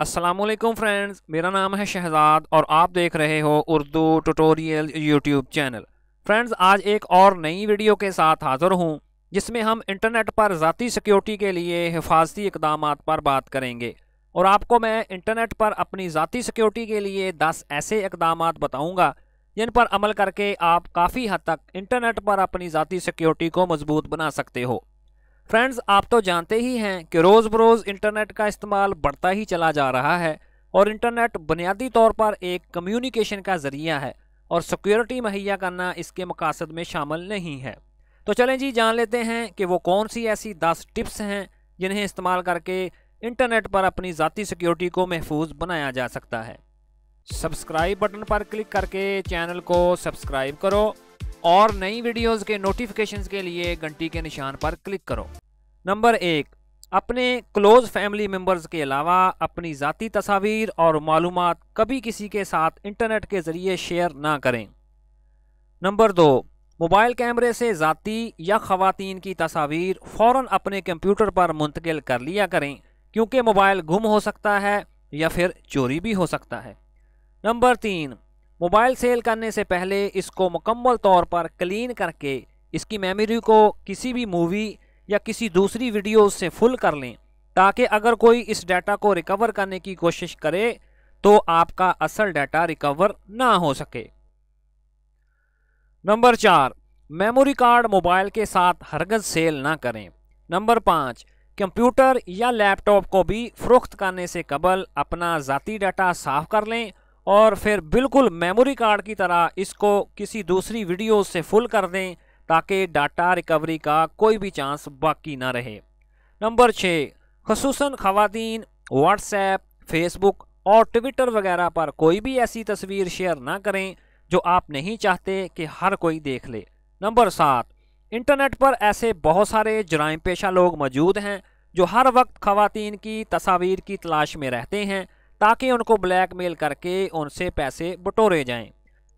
अस्सलामुअलैकुम फ्रेंड्स, मेरा नाम है शहजाद और आप देख रहे हो Urdu tutorial YouTube channel. Friends, आज एक और नई वीडियो के साथ हाज़िर हूँ जिसमें हम इंटरनेट पर ज़ाती सिक्योरिटी के लिए हिफाजती इक़दामात पर बात करेंगे और आपको मैं इंटरनेट पर अपनी ज़ाती सिक्योरिटी के लिए 10 ऐसे इक़दामात बताऊँगा जिन पर अमल करके आप काफ़ी हद तक इंटरनेट पर अपनी ज़ाती सिक्योरिटी को मजबूत बना सकते हो। फ्रेंड्स, आप तो जानते ही हैं कि रोज़ बरोज़ इंटरनेट का इस्तेमाल बढ़ता ही चला जा रहा है और इंटरनेट बुनियादी तौर पर एक कम्युनिकेशन का ज़रिया है और सिक्योरिटी मुहैया करना इसके मकासद में शामिल नहीं है। तो चलें जी, जान लेते हैं कि वो कौन सी ऐसी 10 टिप्स हैं जिन्हें इस्तेमाल करके इंटरनेट पर अपनी ज़ाती सिक्योरिटी को महफूज बनाया जा सकता है। सब्सक्राइब बटन पर क्लिक करके चैनल को सब्सक्राइब करो और नई वीडियोस के नोटिफिकेशंस के लिए घंटी के निशान पर क्लिक करो। नंबर 1, अपने क्लोज फैमिली मेम्बर्स के अलावा अपनी ज़ाती तस्वीर और मालूमात कभी किसी के साथ इंटरनेट के ज़रिए शेयर ना करें। नंबर 2, मोबाइल कैमरे से ज़ाती या ख़वातीन की तस्वीर फ़ौरन अपने कंप्यूटर पर मुंतकिल कर लिया करें क्योंकि मोबाइल गुम हो सकता है या फिर चोरी भी हो सकता है। नंबर 3, मोबाइल सेल करने से पहले इसको मुकम्मल तौर पर क्लीन करके इसकी मेमोरी को किसी भी मूवी या किसी दूसरी वीडियो से फुल कर लें ताकि अगर कोई इस डाटा को रिकवर करने की कोशिश करे तो आपका असल डाटा रिकवर ना हो सके। नंबर 4, मेमोरी कार्ड मोबाइल के साथ हरगज सेल ना करें। नंबर 5, कंप्यूटर या लैपटॉप को भी फरोख्त करने से कबल अपना ज़ाती डाटा साफ कर लें और फिर बिल्कुल मेमोरी कार्ड की तरह इसको किसी दूसरी वीडियो से फुल कर दें ताकि डाटा रिकवरी का कोई भी चांस बाकी ना रहे। नंबर 6, ख़ुसूसन ख़वातीन व्हाट्सएप, फेसबुक और ट्विटर वगैरह पर कोई भी ऐसी तस्वीर शेयर ना करें जो आप नहीं चाहते कि हर कोई देख ले। नंबर 7, इंटरनेट पर ऐसे बहुत सारे जराइम पेशा लोग मौजूद हैं जो हर वक्त ख़वातीन की तस्वीर की तलाश में रहते हैं ताकि उनको ब्लैकमेल करके उनसे पैसे बटोरे जाएं।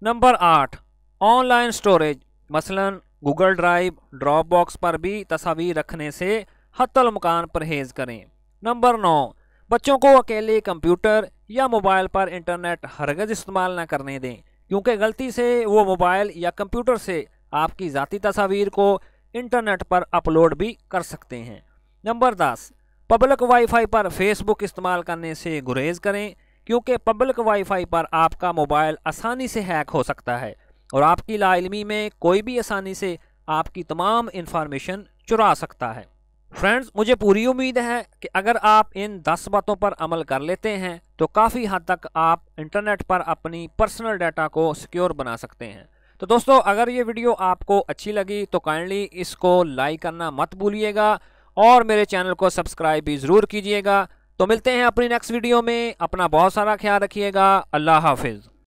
नंबर 8, ऑनलाइन स्टोरेज मसलन गूगल ड्राइव, ड्रॉप बॉक्स पर भी तस्वीर रखने से हत्तल मुकान परहेज़ करें। नंबर 9, बच्चों को अकेले कंप्यूटर या मोबाइल पर इंटरनेट हरगज़ इस्तेमाल न करने दें क्योंकि गलती से वो मोबाइल या कंप्यूटर से आपकी ज़ाती तस्वीर को इंटरनेट पर अपलोड भी कर सकते हैं। नंबर 10, पब्लिक वाईफाई पर फेसबुक इस्तेमाल करने से गुरेज करें क्योंकि पब्लिक वाईफाई पर आपका मोबाइल आसानी से हैक हो सकता है और आपकी लाइल्मी में कोई भी आसानी से आपकी तमाम इंफॉर्मेशन चुरा सकता है। फ्रेंड्स, मुझे पूरी उम्मीद है कि अगर आप इन 10 बातों पर अमल कर लेते हैं तो काफ़ी हद तक आप इंटरनेट पर अपनी पर्सनल डाटा को सिक्योर बना सकते हैं। तो दोस्तों, अगर ये वीडियो आपको अच्छी लगी तो काइंडली इसको लाइक करना मत भूलिएगा और मेरे चैनल को सब्सक्राइब भी ज़रूर कीजिएगा। तो मिलते हैं अपनी नेक्स्ट वीडियो में। अपना बहुत सारा ख्याल रखिएगा। अल्लाह हाफिज़।